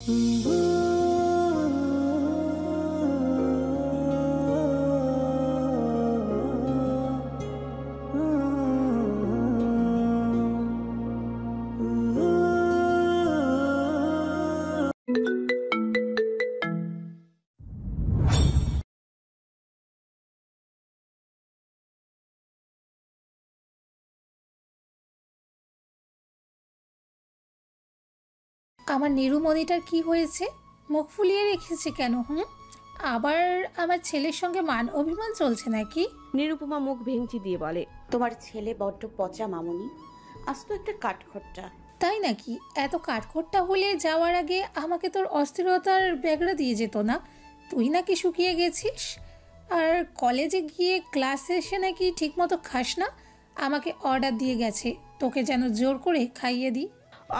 আমার নিরুমণিটার কি হয়েছে? মুখ ফুলিয়ে রেখেছে কেন? আবার আমার ছেলের সঙ্গে মান অভিমান চলছে নাকি? নিরুপমা মুখ ভেঙচি দিয়ে বলে, তোমার ছেলে বড্ড পচা মামুনি, আজ তো একটা কাঠখোট্টা। তাই নাকি? এত কাঠখোট্টা হলে যাওয়ার আগে আমাকে তোর অস্থিরতার ব্যাগড়া দিয়ে যেত না? তুই নাকি শুকিয়ে গেছিস, আর কলেজে গিয়ে ক্লাসে এসে নাকি ঠিকমতো খাস না। আমাকে অর্ডার দিয়ে গেছে তোকে যেন জোর করে খাইয়ে দিই।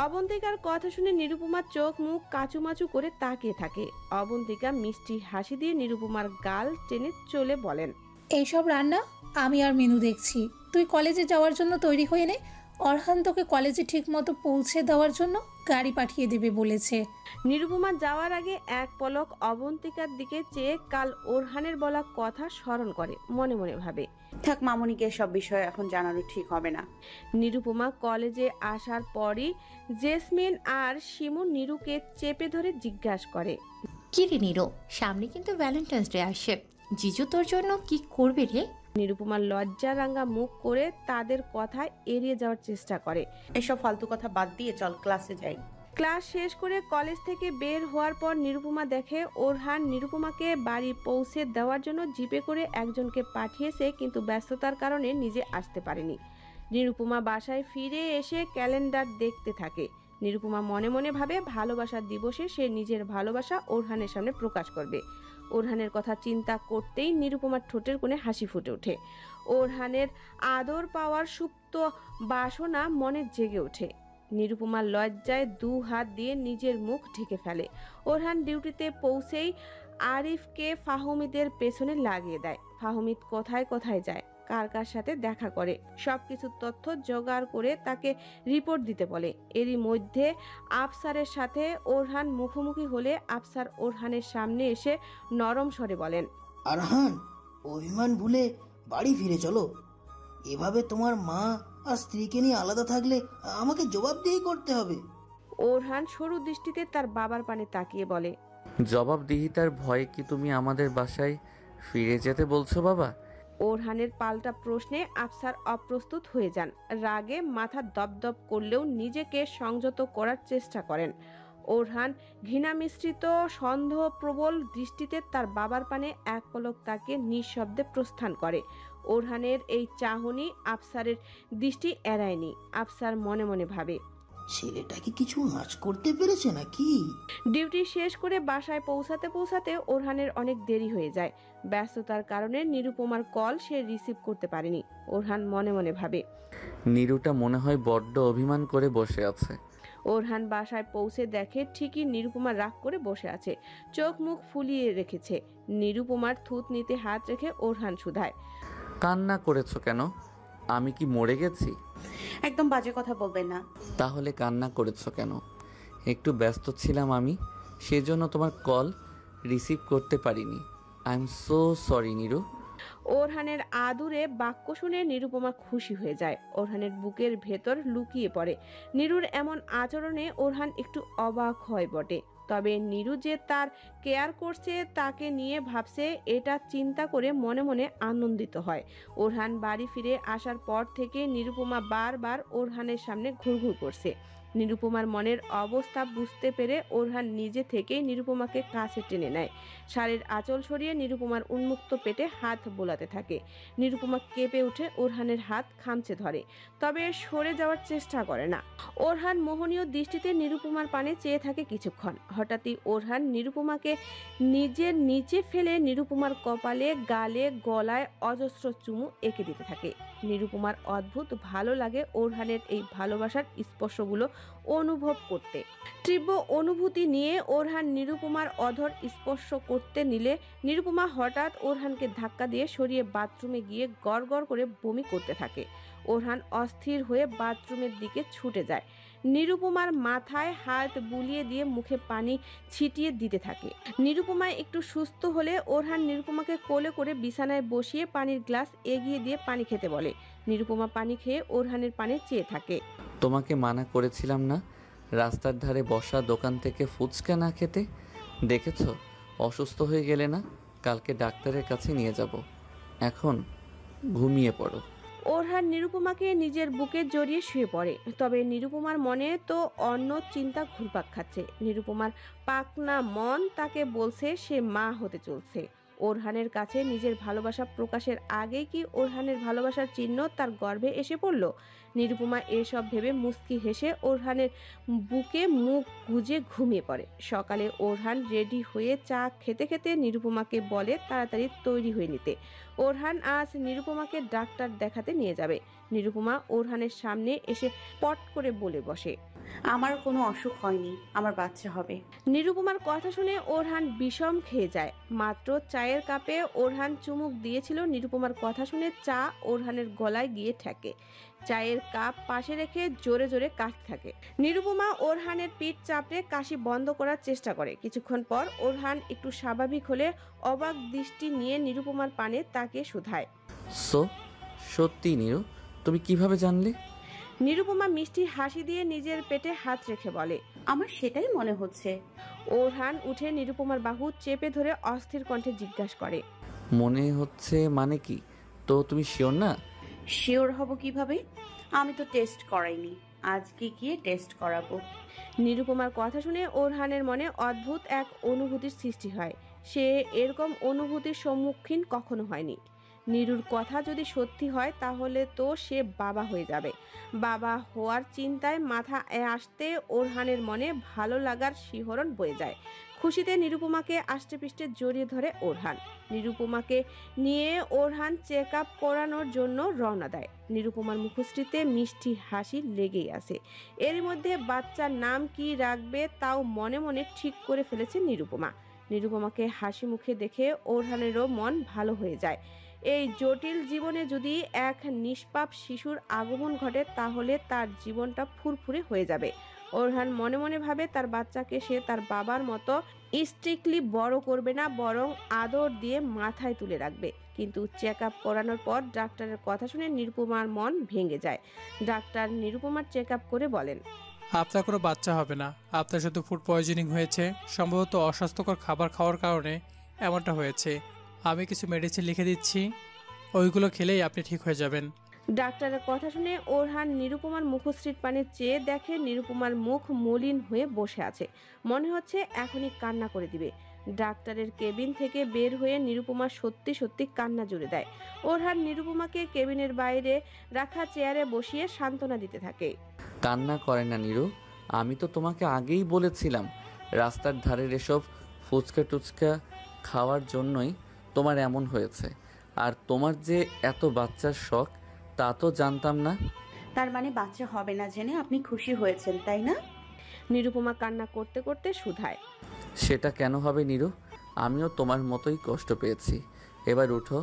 অবন্তিকার কথা শুনে নিরুপমার চোখ মুখ কাচুমাচু করে তাকিয়ে থাকে। অবন্তিকা মিষ্টি হাসি দিয়ে নিরুপমার গাল টেনে চলে বলেন, এইসব রান্না আমি আর মেনু দেখছি। তুই কলেজে যাওয়ার জন্য তৈরি হয়ে নে। অরহান তোকে কলেজে ঠিকমতো পৌঁছে দেওয়ার জন্য গাড়ি পাঠিয়ে দেবে বলেছে। নিরুপমা যাওয়ার আগে এক পলক অবন্তিকার দিকে চেয়ে কাল ওরহানের বলা কথা স্মরণ করে মনে মনে ভাবে, থাক মামুনিকে সব বিষয়ে এখন জানানো ঠিক হবে না। নিরুপমা কলেজে আসার পরই জেসমিন আর শিমু নিরুকে চেপে ধরে জিজ্ঞাসা করে, কি রে নিরু, সামনে কিন্তু ভ্যালেন্টাইন্স ডে আসে, জিজু তোর জন্য কি করবে রে? নিরুপমা লজ্জা রাঙা মুখ করে তাদের কথা এড়িয়ে যাওয়ার চেষ্টা করে। এসব ফালতু কথা বাদ দিয়ে চল ক্লাসে যাই। ক্লাস শেষ করে কলেজ থেকে বের হওয়ার পর নিরুপমা দেখে ওরহান নিরুপমাকে বাড়ি পৌঁছে দেওয়ার জন্য জিপে করে একজনকে পাঠিয়েছে, কিন্তু ব্যস্ততার কারণে নিজে আসতে পারেনি। নিরুপমা বাসায় ফিরে এসে ক্যালেন্ডার দেখতে থাকে। নিরুপমা মনে মনে ভাবে ভালোবাসার দিবসে সে নিজের ভালোবাসা ওরহানের সামনে প্রকাশ করবে। ওরহানের কথা চিন্তা করতেই নিরুপমার ঠোঁটের কোণে হাসি ফুটে ওঠে। ওরহানের আদর পাওয়ার সুপ্ত বাসনা মনে জেগে ওঠে। নিরুপমার লজ্জায় দু হাত দিয়ে নিজের মুখ ঢেকে ফেলে। ওরহান ডিউটিতে পৌঁছেই আরিফকে ফাহমিদের পেছনে লাগিয়ে দেয়। ফাহমিদ কোথায় কোথায় যায়, কার কার সাথে দেখা করে, সবকিছু তথ্য জোগাড় করে তাকে রিপোর্ট দিতে বলে। এরই মধ্যে আফসারের সাথে ওরহান মুখোমুখি হলে আফসার ওরহানের সামনে এসে নরম স্বরে বলেন, আরহান, অভিমান ভুলে বাড়ি ফিরে চলো। এভাবে তোমার মা আর স্ত্রীকে নিয়ে আলাদা থাকলে আমাকে জবাবদিহি করতে হবে। ওরহান সরু দৃষ্টিতে তার বাবার পানে তাকিয়ে বলে, জবাবদিহিতার ভয়ে কি তুমি আমাদের বাসায় ফিরে যেতে বলছো বাবা? ওরহানের পাল্টা প্রশ্নে আফসার অপ্রস্তুত হয়ে যান। রাগে মাথা দপদপ করলেও নিজেকে সংযত করার চেষ্টা করেন। ওরহান ঘৃণা মিশ্রিত সন্দেহপ্রবল দৃষ্টিতে তার বাবার পানে এক পলক তাকিয়ে নিঃশব্দে প্রস্থান করে। ওরহানের এই চাহনি আফসারের দৃষ্টি এড়ায়নি। আফসার মনে মনে ভাবে, ছেলেটা কি কিছু আঁচ করতে পেরেছে নাকি? ডিউটি শেষ করে বাসায় পৌঁছাতে পৌঁছাতে ওরহানের অনেক দেরি হয়ে যায়। ব্যস্ততার কারণে নিরুপমার কল সে রিসিভ করতে পারেনি। ওরহান মনে মনে ভাবে, নিরুটা মনে হয় বড্ড অভিমান করে বসে আছে। ওরহান বাসায় পৌঁছে দেখে ঠিকই নিরুপমা রাগ করে বসে আছে, চোখ মুখ ফুলিয়ে রেখেছে। নিরুপমার থুত নিতে হাত রেখে ওরহান শুধায়, কান্না করেছো কেন? আমি কি মরে গেছি? একদম বাজে কথা বলবেন না। তাহলে কান্না করেছো কেন? একটু ব্যস্ত ছিলাম আমি, সেজন্য তোমার কল রিসিভ করতে পারিনি। আই এম সো সরি নিরু। ওরহানের আদুরে বাক্য শুনে নিরুপমা খুশি হয়ে যায়। ওরহানের বুকের ভেতর লুকিয়ে পড়ে। নিরুর এমন আচরণে ওরহান একটু অবাক হয় বটে, তবে নিরু যে তার কেয়ার করছে, তাকে নিয়ে ভাবছে, এটা চিন্তা করে মনে মনে আনন্দিত হয়। ওরহান বাড়ি ফিরে আসার পর থেকে নিরুপমা বারবার ওরহানের সামনে ঘুরঘুর করছে। নিরুপমার মনের অবস্থা বুঝতে পেরে ওরহান নিজে থেকেই নিরুপমাকে কাছে টেনে নেয়। শাড়ির আঁচল সরিয়ে নিরুপমার উন্মুক্ত পেটে হাত বোলাতে থাকে। নিরুপমা কেঁপে উঠে ওরহানের হাত খামচে ধরে, তবে সরে যাওয়ার চেষ্টা করে না। ওরহান মোহনীয় দৃষ্টিতে নিরুপমার পানে চেয়ে থাকে কিছুক্ষণ। হঠাৎই ওরহান নিরুপমাকে নিজের নিচে ফেলে নিরুপমার কপালে, গালে, গলায় অজস্র চুমু এঁকে দিতে থাকে। নিরুপমার অদ্ভুত ভালো লাগে ওরহানের এই ভালোবাসার স্পর্শগুলো অনুভব করতে। তীব্র অনুভূতি নিয়ে ওরহান নিরুপমার অধর স্পর্শ করতে নিলে নিরুপমা হঠাৎ ওরহানকে ধাক্কা দিয়ে সরিয়ে বাথরুমে গিয়ে গড় গড় করে বমি করতে থাকে। ওরহান অস্থির হয়ে বাথরুমের দিকে ছুটে যায়। নিরুপমার মাথায় হাত বুলিয়ে দিয়ে মুখে পানি ছিটিয়ে দিতে থাকে। নিরুপমা একটু সুস্থ হলে ওরহান নিরুপমাকে কোলে করে বিছানায় বসিয়ে পানির গ্লাস এগিয়ে দিয়ে পানি খেতে বলে। নিরুপমা পানি খেয়ে ওরহানের পানে চেয়ে থাকে। তোমাকে মানা করেছিলাম না রাস্তার ধারে বসা দোকান থেকে ফুচকা না খেতে? দেখেছো অসুস্থ হয়ে গেলে না? কালকে ডাক্তারের কাছে নিয়ে যাব। এখন ঘুমিয়ে পড়ো। ওরহান নিরুপমাকে নিজের বুকে জড়িয়ে শুয়ে পড়ে। তবে নিরুপমার মনে তো অন্য চিন্তা ঘুরপাক খাচ্ছে। নিরুপমার পাকনা মন তাকে বলছে সে মা হতে চলছে। ওরহানের কাছে নিজের ভালোবাসা প্রকাশের আগেই কি ওরহানের ভালোবাসার চিহ্ন তার গর্ভে এসে পড়ল? নিরুপমা এসব ভেবে মুচকি হেসে ওরহানের বুকে মুখ গুজে ঘুমিয়ে পড়ে। সকালে ওরহান রেডি হয়ে চা খেতে খেতে নিরুপমাকে বলে তাড়াতাড়ি তৈরি হয়ে নিতে। ওরহান আজ নিরুপমাকে ডাক্তার দেখাতে নিয়ে যাবে। নিরুপমা ওরহানের সামনে এসে পট করে বলে বসে, আমার কোনো অসুখ হয়নি, আমার বাচ্চা হবে। নিরুপমার কথা শুনে ওরহান বিষম খেয়ে যায়। মাত্র চায়ের কাপে ওরহান চুমুক দিয়েছিল, নিরুপমার কথা শুনে চা ওরহানের গলায় গিয়ে ঠেকে। চায়ের কাপ পাশে রেখে জোরে জোরে কাশতে থাকে। নিরুপমা ওরহানের পিঠ চাপড়ে কাশি বন্ধ করার চেষ্টা করে। কিছুক্ষণ পর ওরহান একটু স্বাভাবিক হলে অবাক দৃষ্টি নিয়ে নিরুপমার পানে তাকিয়ে শুধায়, সত্যি নিরু, তুমি কিভাবে জানলে? নিরুপমা মিষ্টি হাসি দিয়ে নিজের পেটে হাত রেখে বলে, আমার সেটাই মনে হচ্ছে। ওরহান উঠে নিরুপমার বাহু চেপে ধরে অস্থির কণ্ঠে জিজ্ঞাসা করে, মনে হচ্ছে মানে কি? তো তুমি শিওর না? শিওর হব কিভাবে? আমি তো টেস্ট করাইনি, আজকে গিয়ে টেস্ট করাবো। নিরুপমার কথা শুনে ওরহানের মনে অদ্ভুত এক অনুভূতির সৃষ্টি হয়। সে এরকম অনুভূতির সম্মুখীন কখনো হয়নি। নিরুর কথা যদি সত্যি হয় তাহলে তো সে বাবা হয়ে যাবে। বাবা হওয়ার চিন্তায় মাথা আসতে ওরহানের মনে ভালো লাগার শিহরণ বয়ে যায়। খুশিতে নিরুপমাকে আষ্টেপৃষ্টে জড়িয়ে ধরে ওরহান। নিরুপমাকে নিয়ে ওরহান চেক আপ করানোর জন্য রওনা দেয়। নিরুপমার মুখশ্রীতে মিষ্টি হাসি লেগেই আছে। এর মধ্যে বাচ্চার নাম কি রাখবে তাও মনে মনে ঠিক করে ফেলেছে নিরুপমা। নিরুপমাকে হাসি মুখে দেখে ওরহানেরও মন ভালো হয়ে যায়। এই জটিল জীবনে যদি এক নিষ্পাপ শিশুর আগমন ঘটে তাহলে তার জীবনটা ফুরফুরে হয়ে যাবে। ওরহান মনে মনে ভাবে তার বাচ্চাকে সে তার বাবার মতো স্ট্রিক্টলি বড় করবে না, বরং আদর দিয়ে মাথায় তুলে রাখবে। কিন্তু চেক আপ করানোর পর ডাক্তারের কথা শুনে নিরুপমার মন ভেঙে যায়। ডাক্তার নিরুপমার চেক আপ করে বলেন, আপনার কোনো বাচ্চা হবে না, আপনার শুধু ফুড পয়জনিং হয়েছে, সম্ভবত অস্বাস্থ্যকর খাবার খাওয়ার কারণে এমনটা হয়েছে। আমি কিছু মেডিসিন লিখে দিচ্ছি, ওইগুলো খেলেই আপনি ঠিক হয়ে যাবেন। ডাক্তারের কথা শুনে ওরহান নিরুপমার মুখশ্রীর পানে চেয়ে দেখে নিরুপমার মুখ মলিন হয়ে বসে আছে। মনে হচ্ছে এখনই কান্না করে দিবে। ডাক্তারের কেবিন থেকে বের হয়ে নিরুপমা সত্যি সত্যি কান্না জুড়ে দেয়। ওরহান নিরুপমাকে কেবিনের বাইরে রাখা চেয়ারে বসিয়ে সান্ত্বনা দিতে থাকে। কান্না করে না নিরু, আমি তো তোমাকে আগেই বলেছিলাম রাস্তার ধারের এসব ফুচকা টুচকা খাওয়ার জন্যই তোমার এমন হয়েছে। আর তোমার যে এত বাচ্চার শখ তা তো জানতাম না। তার মানে বাচ্চা হবে না জেনে আপনি খুশি হয়েছেন, তাই না? নিরুপমা কান্না করতে করতে শুধায়, সেটা কেন হবে নিরু? আমিও তোমার মতোই কষ্ট পেয়েছি। এবার উঠো,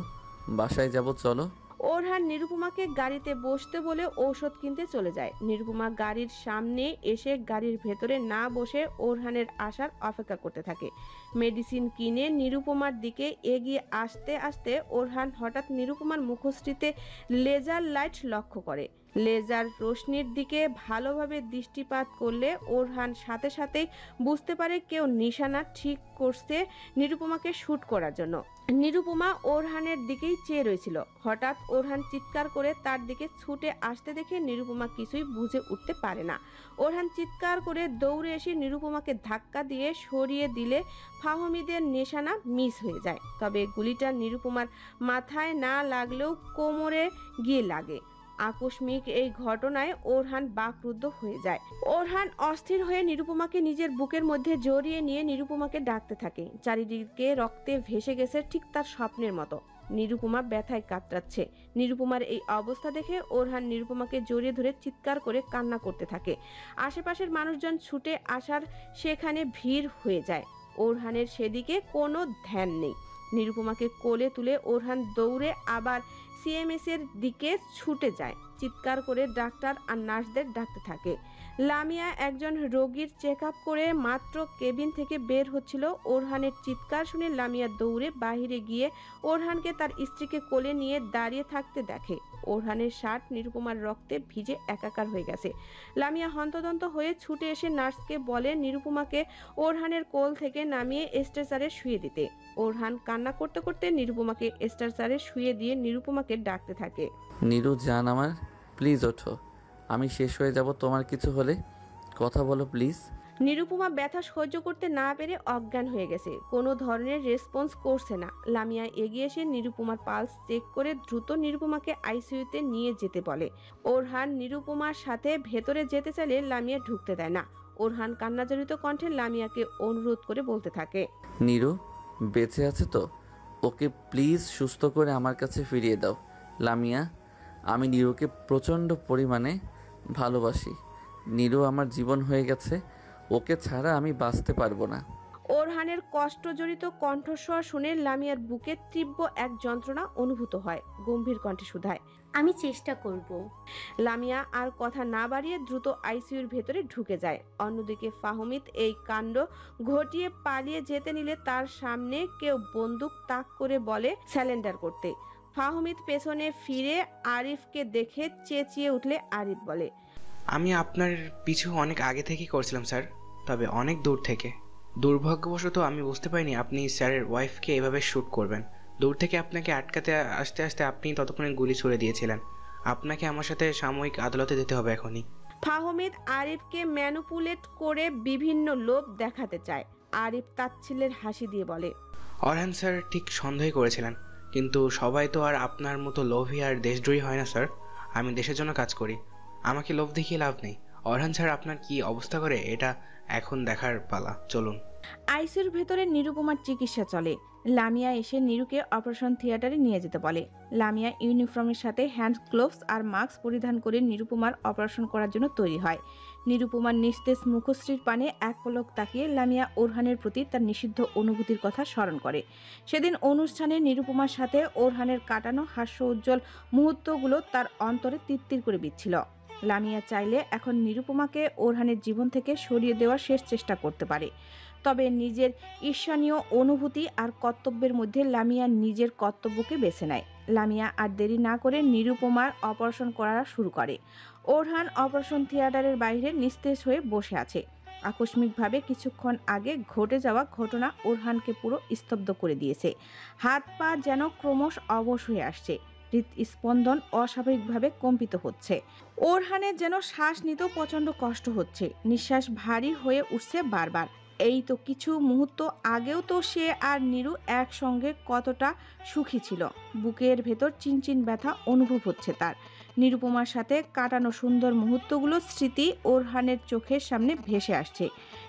বাসায় যাব, চলো। ওরহান নিরুপমাকে গাড়িতে বসতে বলে ঔষধ কিনতে চলে যায়। নিরুপমা গাড়ির সামনে এসে গাড়ির ভেতরে না বসে ওরহানের আসার অপেক্ষা করতে থাকে। মেডিসিন কিনে নিরুপমার দিকে এগিয়ে আসতে আসতে ওরহান হঠাৎ নিরুপমার মুখশ্রীতে লেজার লাইট লক্ষ্য করে। লেজার রোশনির দিকে ভালোভাবে দৃষ্টিপাত করলে ওরহান সাথে সাথেই বুঝতে পারে কেউ নিশানা ঠিক করছে নিরুপমাকে শুট করার জন্য। নিরুপমা ওরহানের দিকেই চেয়ে রয়েছিল। হঠাৎ ওরহান চিৎকার করে তার দিকে ছুটে আসতে দেখে নিরুপমা কিছুই বুঝে উঠতে পারে না। ওরহান চিৎকার করে দৌড়ে এসে নিরুপমাকে ধাক্কা দিয়ে সরিয়ে দিলে ফাহমিদের নিশানা মিস হয়ে যায়। তবে গুলিটা নিরুপমার মাথায় না লাগলেও কোমরে গিয়ে লাগে। আকস্মিক এই ঘটনায় ওরহান বাকরুদ্ধ হয়ে যায়। ওরহান অস্থির হয়ে নিরুপমাকে নিজের বুকের মধ্যে জড়িয়ে নিয়ে নিরুপমাকে ডাকতে থাকে। চারিদিকে রক্তে ভেসে গেছে ঠিক তার স্বপ্নের মতো। নিরুপমা ব্যথায় কাতরাচ্ছে। নিরুপমার এই অবস্থা দেখে ওরহান নিরুপমাকে জড়িয়ে ধরে চিৎকার করে কান্না করতে থাকে। আশেপাশের মানুষজন ছুটে আসার সেখানে ভিড় হয়ে যায়। ওরহানের সেদিকে কোনো ধ্যান নেই। নিরুপমাকে কোলে তুলে ওরহান দৌড়ে আবার সিএমএস এর দিকে ছুটে যায়। চিৎকার করে ডাক্তার আর নার্সদের ডাকতে থাকে। লামিয়া একজন রোগীর চেক আপ করে মাত্র কেবিন থেকে বের হচ্ছিল। ওরহানের চিৎকার শুনে লামিয়া দৌড়ে বাহিরে গিয়ে ওরহানকে তার স্ত্রীকে কোলে নিয়ে দাঁড়িয়ে থাকতে দেখে। ওরহানের শার্ট নিরুপমার রক্তে ভিজে একাকার হয়ে গেছে। লামিয়া হন্তদন্ত হয়ে ছুটে এসে নার্সকে বলে নিরুপমাকে ওরহানের কোল থেকে নামিয়ে স্ট্রেচারে শুয়ে দিতে। ওরহান কান্না করতে করতে নিরুপমাকে স্ট্রেচারে শুয়ে দিয়ে নিরুপমাকে ডাকতে থাকে। নীরু জান আমার, প্লিজ ওঠো, আমি শেষ হয়ে যাব তোমার কিছু হলে, কথা বলো প্লিজ। নিরুপমা ব্যথা সহ্য করতে না পেরে অজ্ঞান হয়ে গেছে, কোনো ধরনের রেসপন্স করছে না। লামিয়া এগিয়ে এসে নিরুপমার পালস চেক করে দ্রুত নিরুপমাকে আইসিইউতে নিয়ে যেতে বলে। ওরহান নিরুপমার সাথে ভেতরে যেতে চাইলে লামিয়া ঢুকতে দেয় না। ওরহান কান্নাজড়িত কণ্ঠে লামিয়াকে অনুরোধ করে বলতে থাকে, নীরু বেঁচে আছে তো? ওকে প্লিজ সুস্থ করে আমার কাছে ফিরিয়ে দাও। লামিয়া, আমি নীরুকে প্রচণ্ড পরিমাণে ভালোবাসি। নীরু আমার জীবন হয়ে গেছে, ওকে ছাড়া আমি বাঁচতে পারবো না। ওরহানের কষ্টজড়িত কণ্ঠস্বর শুনে লামিয়ার বুকে তীব্র এক যন্ত্রণা অনুভূত হয়। গম্ভীর কণ্ঠে শুধায়, আমি চেষ্টা করব। লামিয়া আর কথা না বাড়িয়ে দ্রুত আইসিইউর ভেতরে ঢুকে যায়। অন্যদিকে ফাহমিদ এই কাণ্ড ঘটিয়ে পালিয়ে যেতে নিলে তার সামনে কেউ বন্দুক তাক করে বলে স্যালেন্ডার করতে। ফাহমিদ পেছনে ফিরে আরিফকে দেখে চেঁচিয়ে উঠলে আরিফ বলে, আমি আপনার পিছু অনেক আগে থেকেই করছিলাম স্যার, তবে অনেক দূর থেকে। দুর্ভাগ্যবশত আমি বুঝতে পারিনি আপনি স্যারের ওয়াইফকে এভাবে শ্যুট করবেন। দূর থেকে আপনাকে আটকাতে আসতে আসতে আপনি ততক্ষণে গুলি ছুড়ে দিয়েছিলেন। আপনাকে আমার সাথে সাময়িক আদালতে যেতে হবে এখনই। ফাহমিদ আরিফকে ম্যানুপুলেট করে বিভিন্ন লোভ দেখাতে চায়। আরিফ তাচ্ছিল্যের হাসি দিয়ে বলে, অরহান স্যার ঠিক সন্দেহ করেছিলেন, কিন্তু সবাই তো আর আপনার মতো লোভী আর দেশদ্রোহী হয় না স্যার। আমি দেশের জন্য কাজ করি, আমাকে লোভ দেখিয়ে লাভ নেই। অরহান স্যার আপনার কি অবস্থা করে এটা এখন দেখার পালা, চলুন। আইসিইউর ভেতরে নিরুপমার চিকিৎসা চলে। লামিয়া এসে নিরুকে অপারেশন থিয়েটারে নিয়ে যেতে বলে। লামিয়া ইউনিফর্মের সাথে হ্যান্ড গ্লোভস আর মাস্ক পরিধান করে নিরুপমার অপারেশন করার জন্য তৈরি হয়। নিরুপমার নিস্তেজ মুখশ্রীর পানে এক পলক তাকিয়ে লামিয়া ওরহানের প্রতি তার নিষিদ্ধ অনুভূতির কথা স্মরণ করে। সেদিন অনুষ্ঠানে নিরুপমার সাথে ওরহানের কাটানো হাস্য উজ্জ্বল মুহূর্তগুলো তার অন্তরে তিত্তির করে বিচ্ছিল। লামিয়া চাইলে এখন নিরুপমাকে ওরহানের জীবন থেকে সরিয়ে দেওয়ার শেষ চেষ্টা করতে পারে, তবে নিজের ঈর্ষণীয় অনুভূতি আর কর্তব্যের মধ্যে লামিয়া নিজের কর্তব্যকে বেছে নেয়। লামিয়া আর দেরি না করে নিরুপমার অপারেশন করা শুরু করে। ওরহান অপারেশন থিয়েটারের বাইরে নিস্তেজ হয়ে বসে আছে। আকস্মিকভাবে কিছুক্ষণ আগে ঘটে যাওয়া ঘটনা ওরহানকে পুরো স্তব্ধ করে দিয়েছে। হাত পা যেন ক্রমশ অবশ হয়ে আসছে, হৃদস্পন্দন অস্বাভাবিকভাবে কম্পিত হচ্ছে। ওরহানের যেন শ্বাস নিতেও প্রচণ্ড কষ্ট হচ্ছে, নিঃশ্বাস ভারী হয়ে উঠছে বারবার। এই তো কিছু মুহূর্ত আগেও তো সে আর নিরু একসঙ্গে কতটা সুখী ছিল। বুকের ভেতর চিনচিন ব্যথা অনুভব হচ্ছে তার। নিরুপমার সাথে কাটানো সুন্দর মুহূর্তগুলো স্মৃতি ওরহানের চোখের সামনে ভেসে আসছে।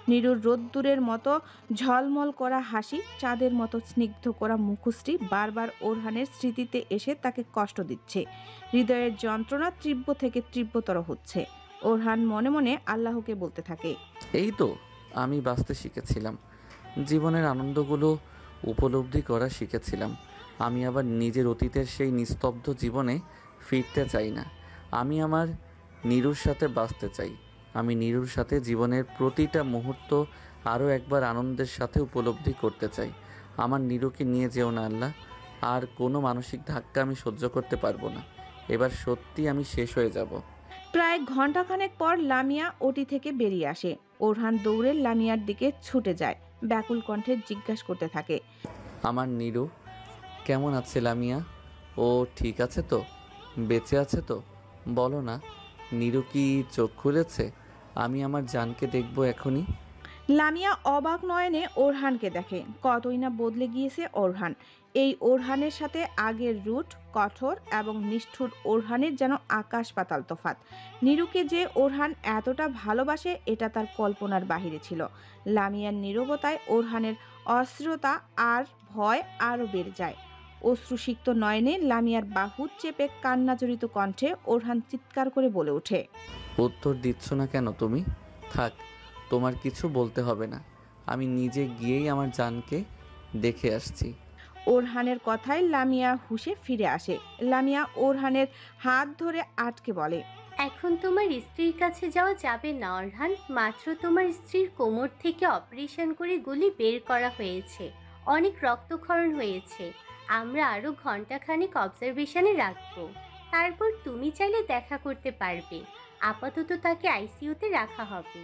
নিরুর রোদ্দুরের মতো ঝলমল করা হাসি, চাঁদের মতো স্নিগ্ধ করা মুখশ্রী বারবার ওরহানের স্মৃতিতে এসে তাকে কষ্ট দিচ্ছে। হৃদয়ের যন্ত্রণা তীব্র থেকে তীব্রতর হচ্ছে। ওরহান মনে মনে আল্লাহকে বলতে থাকে, এই তো আমি বাঁচতে শিখেছিলাম, জীবনের আনন্দগুলো উপলব্ধি করা শিখেছিলাম। আমি আবার নিজের অতীতের সেই নিস্তব্ধ জীবনে ফিরতে চাই না। আমি আমার নীরুর সাথে বাঁচতে চাই। আমি নীরুর সাথে জীবনের প্রতিটা মুহূর্ত আরও একবার আনন্দের সাথে উপলব্ধি করতে চাই। আমার নীরুকে নিয়ে যেও না আল্লাহ, আর কোনো মানসিক ধাক্কা আমি সহ্য করতে পারবো না। এবার সত্যি আমি শেষ হয়ে যাব। প্রায় ঘন্টাখানেক পর লামিয়া ওটি থেকে বেরিয়ে আসে। ওরহান দৌড়ে লামিয়ার দিকে ছুটে যায়, ব্যাকুল কণ্ঠে জিজ্ঞাসা করতে থাকে, আমার নীরু কেমন আছে লামিয়া? ও ঠিক আছে তো? বেঁচে আছে তো? বলো না, নীরু কি চোখ খুলেছে? আমি আমার জানকে দেখবো এখনই। লামিয়া অবাক নয়নে ওরহানকে দেখে। কতই না বদলে গিয়েছে ওরহান। এই ওরহানের সাথে আগের রুট, কঠোর এবং নিষ্ঠুর ওরহানের যেন আকাশ পাতাল তফাৎ। নীরুকে যে ওরহান এতটা ভালোবাসে এটা তার কল্পনার বাহিরে ছিল। লামিয়ার নীরবতায় ওরহানের অস্থিরতা আর ভয় আরও বেড়ে যায়। অশ্রুসিক্ত নয়নে লামিয়ার বাহু চেপে কান্নাজড়িত কণ্ঠে ওরহান চিৎকার করে বলে ওঠে, উত্তর দিচ্ছ না কেন তুমি? থাক, তোমার কিছু বলতে হবে না, আমি নিজে গিয়েই আমার জানকে দেখে আসছি। ওরহানের কথায় লামিয়া হুঁশে ফিরে আসে। লামিয়া ওরহানের হাত ধরে আটকে বলে, এখন তোমার স্ত্রীর কাছে যাওয়া যাবে না অরহান। মাত্র তোমার স্ত্রীর কোমর থেকে অপারেশন করে গুলি বের করা হয়েছে, অনেক রক্তক্ষরণ হয়েছে। আমরা আরও ঘন্টাখানেক অবজারভেশনে রাখবো, তারপর তুমি চাইলে দেখা করতে পারবে। আপাতত তাকে আইসিইউতে রাখা হবে।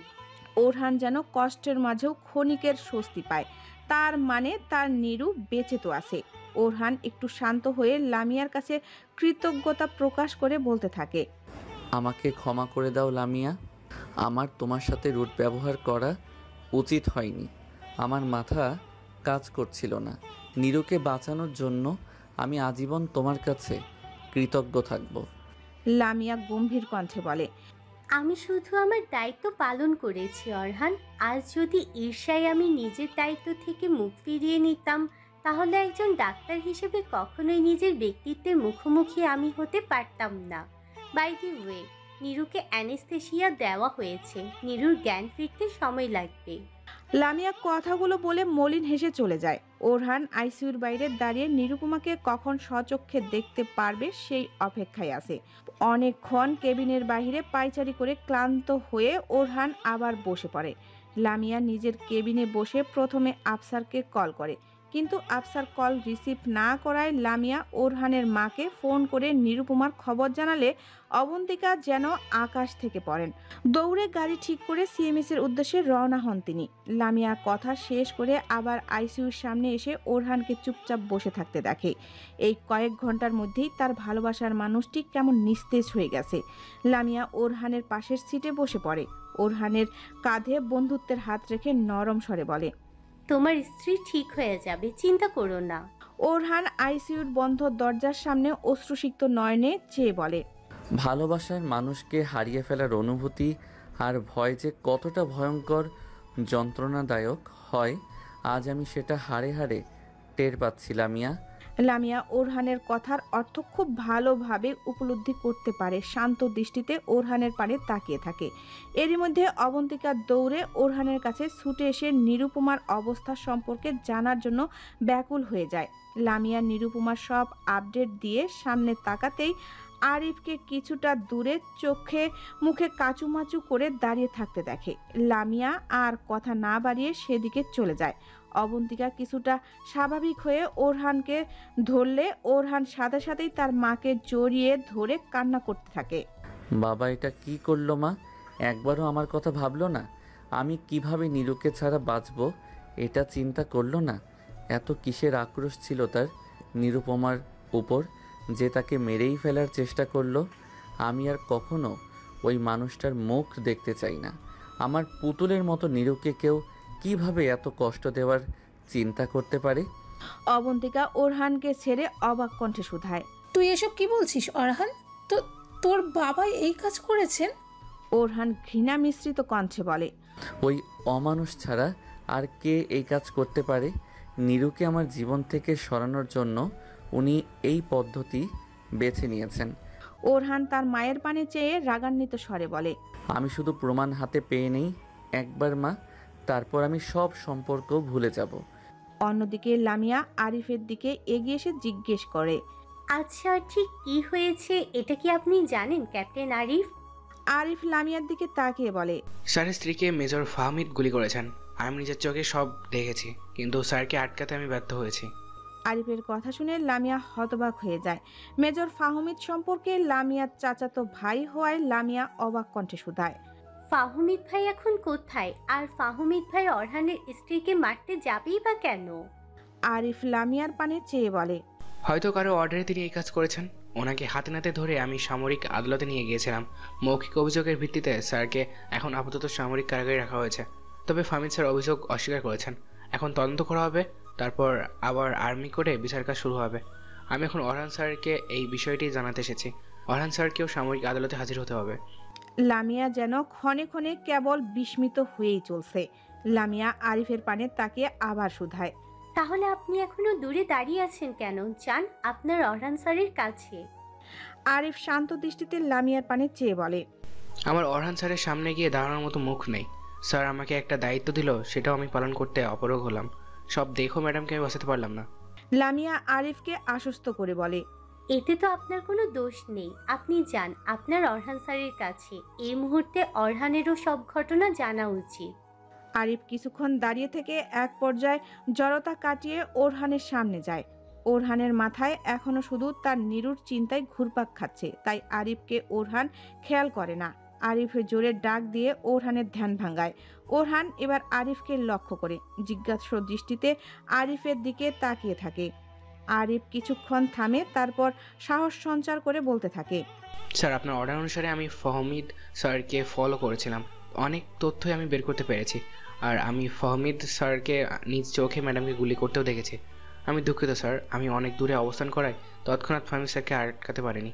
ওরহান যেন কষ্টের মাঝেও ক্ষণিকের স্বস্তি পায়। তার মানে তার নীরু বেঁচে তো আছে। ওরহান একটু শান্ত হয়ে লামিয়ার কাছে কৃতজ্ঞতা প্রকাশ করে বলতে থাকে, আমাকে ক্ষমা করে দাও লামিয়া, আমার তোমার সাথে রুট ব্যবহার করা উচিত হয়নি। আমার মাথা কাজ করছিল না। নীরুকে বাঁচানোর জন্য আমি আজীবন তোমার কাছে কৃতজ্ঞ থাকব। লামিয়া গম্ভীর কণ্ঠে বলে, আমি শুধু আমার দায়িত্ব পালন করেছি অরহান। আজ যদি ঈর্ষায় আমি নিজের দায়িত্ব থেকে মুখ ফিরিয়ে নিতাম, তাহলে একজন ডাক্তার হিসেবে কখনোই নিজের ব্যক্তিত্বের মুখোমুখি আমি হতে পারতাম না। বাই দি ওয়ে, নীরুকে অ্যানেস্থেশিয়া দেওয়া হয়েছে। নীরুর জ্ঞান ফিরতে সময় লাগবে। লামিয়া কথাগুলো বলে মলিন হেসে চলে যায়। ওরহান আইসিইউর বাইরে দাঁড়িয়ে নিরুপমাকে কখন স্বচক্ষে দেখতে পারবে সেই অপেক্ষায় আছে। অনেকক্ষণ কেবিনের বাইরে পায়চারি করে ক্লান্ত হয়ে ওরহান আবার বসে পড়ে। লামিয়া নিজের কেবিনে বসে প্রথমে আফসারকে কল করে, কিন্তু আফসার কল রিসিভ না করায় লামিয়া ওরহানের মাকে ফোন করে নিরুপমার খবর জানালে অবন্তিকা যেন আকাশ থেকে পড়েন। দৌড়ে গাড়ি ঠিক করে সিএমএসের উদ্দেশ্যে রওনা হন তিনি। লামিয়া কথা শেষ করে আবার আইসিইউর সামনে এসে ওরহানকে চুপচাপ বসে থাকতে দেখে। এই কয়েক ঘন্টার মধ্যেই তার ভালোবাসার মানুষটি কেমন নিস্তেজ হয়ে গেছে। লামিয়া ওরহানের পাশের সিটে বসে পড়ে। ওরহানের কাঁধে বন্ধুত্বের হাত রেখে নরম স্বরে বলে, তোমার স্ত্রী ঠিক হয়ে যাবে, চিন্তা করো না। ওরহান আইসিইউর বন্ধ দরজার সামনে অশ্রুসিক্ত নয়নে চেয়ে বলে, ভালোবাসার মানুষকে হারিয়ে ফেলার অনুভূতি আর ভয় যে কতটা ভয়ঙ্কর যন্ত্রণাদায়ক হয়, আজ আমি সেটা হাড়ে হাড়ে টের পাচ্ছি লামিয়া। লামিয়া ওরহানের কথার অর্থ খুব ভালোভাবে উপলব্ধি করতে পারে। শান্ত দৃষ্টিতে ওরহানের পানে তাকিয়ে থাকে। এরই মধ্যে অবন্তিকা দৌড়ে ওরহানের কাছে ছুটে এসে নিরুপমার অবস্থা সম্পর্কে জানার জন্য ব্যাকুল হয়ে যায়। লামিয়া নিরুপমার সব আপডেট দিয়ে সামনে তাকাতেই আরিফকে কিছুটা দূরে চোখে মুখে কাচুমাচু করে দাঁড়িয়ে থাকতে দেখে। লামিয়া আর কথা না বাড়িয়ে সেদিকে চলে যায়। অবন্তিকা কিছুটা স্বাভাবিক হয়ে ওরহানকে ধরলে ওরহান সাথে সাথেই তার মাকে জড়িয়ে ধরে কান্না করতে থাকে। বাবা এটা কি করলো মা? একবারও আমার কথা ভাবলো না? আমি কিভাবে নীরুকে ছাড়া বাঁচবো এটা চিন্তা করলো না? এত কিসের আক্রোশ ছিল তার নিরুপমার উপর যে তাকে মেরেই ফেলার চেষ্টা করলো? আমি আর কখনো ওই মানুষটার মুখ দেখতে চাই না। আমার পুতুলের মতো নীরুকে কেউ কিভাবে এত কষ্ট দেওয়ার চিন্তা করতে পারে? অবন্তিকা ওরহানকে ছেড়ে অবাক কণ্ঠে শুধায়, তুই এসব কি বলছিস অরহান? তো তোর বাবা এই কাজ করেছেন? ওরহান ঘৃণা মিশ্রিত কণ্ঠে বলে, ওই অমানুষ ছাড়া আর কে এই কাজ করতে পারে? নীরুকে আমার জীবন থেকে সরানোর জন্য উনি এই পদ্ধতি বেছে নিয়েছেন। ওরহান তার মায়ের পানে চেয়ে রাগান্বিত স্বরে বলে, আমি শুধু প্রমাণ হাতে পেয়ে নেই একবার মা, তারপর আমি সব সম্পর্ক ভুলে যাব। অন্যদিকে লামিয়া আরিফের দিকে এগিয়ে এসে জিজ্ঞেস করে, আচ্ছা ঠিক কি হয়েছে এটা কি আপনি জানেন ক্যাপ্টেন আরিফ? আরিফ লামিয়ার দিকে তাকিয়ে বলে, স্যারের স্ত্রীকে মেজর ফাহমিদ গুলি করেছেন। আমি নিজের চোখে সব দেখেছি, কিন্তু স্যারকে আটকাতে আমি ব্যর্থ হয়েছি। আরিফের কথা শুনে লামিয়া হতবাক হয়ে যায়। মেজর ফাহমিদ সম্পর্কে লামিয়ার চাচাতো ভাই হওয়ায় লামিয়া অবাক কণ্ঠে শুধায়, ফাহমিদ ভাই এখন কোথায়? আর ফাহমিদ ভাই অরহানের স্ত্রীকে মারতে যাবেই বা কেন? আরিফ লামিয়ার পানে চেয়ে বলে, হয়তো কারো অর্ডারে তিনি এই কাজ করেছেন। ওনাকে হাতে নাতে ধরে আমি সামরিক আদালতে নিয়ে গিয়েছিলাম। মৌখিক অভিযোগের ভিত্তিতে স্যারকে এখন আপাতত সামরিক কারাগারে রাখা হয়েছে। তবে ফাহমিদ স্যার অভিযোগ অস্বীকার করেছেন। এখন তদন্ত করা হবে, তারপর আবার আর্মি করে বিচার কাজ শুরু হবে। আমি এখন অরহান স্যারকে এই বিষয়টি জানাতে এসেছি। অরহান স্যারকেও সামরিক আদালতে হাজির হতে হবে। লামিয়া যেন ক্ষণে ক্ষণে কেবল বিস্মিত হয়েই চলছে। লামিয়া আরিফের পানে তাকিয়ে আবার শুধায়, তাহলে আপনি এখনো দূরে দাঁড়িয়ে আছেন কেন? যান আপনার অরহান স্যারের কাছে। আরিফ শান্ত দৃষ্টিতে লামিয়ার পানে চেয়ে বলে, আমার অরহান স্যারের সামনে গিয়ে দাঁড়ানোর মতো মুখ নেই। স্যার আমাকে একটা দায়িত্ব দিল, সেটাও আমি পালন করতে অপারগ হলাম। সব দেখো ম্যাডামকে আমি বাঁচাতে পারলাম না। লামিয়া আরিফকে আশ্বস্ত করে বলে, এতে তো আপনার কোনো দোষ নেই। আপনি যান আপনার অরহান স্যারের কাছে। এই মুহূর্তে অরহানেরও সব ঘটনা জানা উচিত। আরিফ কিছুক্ষণ দাঁড়িয়ে থেকে এক পর্যায়ে জড়তা কাটিয়ে ওরহানের সামনে যায়। ওরহানের মাথায় এখনো শুধু তার নিরুর চিন্তায় ঘুরপাক খাচ্ছে, তাই আরিফকে ওরহান খেয়াল করে না। আরিফের জোরে ডাক দিয়ে ওরহানের ধ্যান ভাঙায়। ওরহান এবার আরিফকে লক্ষ্য করে জিজ্ঞাসা দৃষ্টিতে আরিফের দিকে তাকিয়ে থাকে। আরিফ কিছুক্ষণ থামে, তারপর সাহস সঞ্চার করে বলতে থাকে, স্যার আপনার অর্ডার অনুসারে আমি ফহমিদ স্যারকে ফলো করেছিলাম। অনেক তথ্যই আমি বের করতে পেরেছি। আর আমি ফহমিদ স্যারকে নিজ চোখে ম্যাডামকে গুলি করতেও দেখেছি। আমি দুঃখিত স্যার, আমি অনেক দূরে অবস্থান করায় তৎক্ষণাৎ ফহমিদ স্যারকে আটকাতে পারিনি।